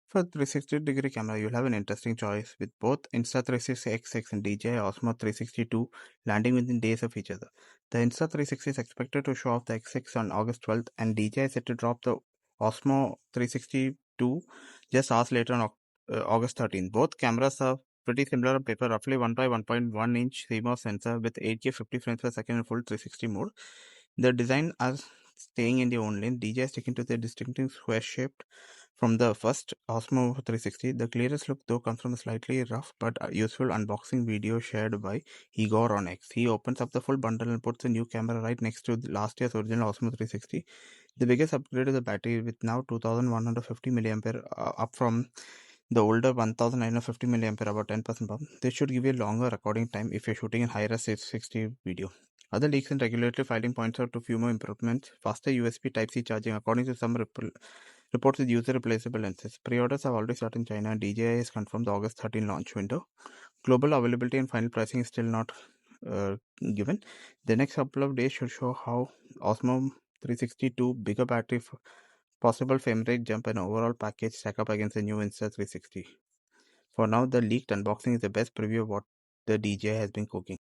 For 360-degree camera, you'll have an interesting choice with both Insta360 X6 and DJI Osmo 362 landing within days of each other. The Insta360 is expected to show off the X6 on August 12th, and DJI is set to drop the Osmo 362 just hours later on August 13th. Both cameras are pretty similar on paper, roughly 1 by 1.1 inch CMOS sensor with 8K 50 frames per second in full 360 mode. The design are staying in their own lane. DJI is sticking to their distinctive square-shaped from the first Osmo 360. The clearest look though comes from a slightly rough but useful unboxing video shared by Igor on X. He opens up the full bundle and puts a new camera right next to last year's original Osmo 360. The biggest upgrade is the battery with now 2150 milliampere up from the older 1950 milliampere, about 10% pump. This should give you a longer recording time if you're shooting in high-res 660 video. Other leaks and regulatory filing points out to few more improvements. Faster USB Type-C charging, according to some reports with user-replaceable lenses. Pre-orders have already started in China, and DJI has confirmed the August 13 launch window. Global availability and final pricing is still not given. The next couple of days should show how Osmo 362 bigger battery, possible frame rate jump, and overall package stack up against the new Insta360. For now, the leaked unboxing is the best preview of what the DJI has been cooking.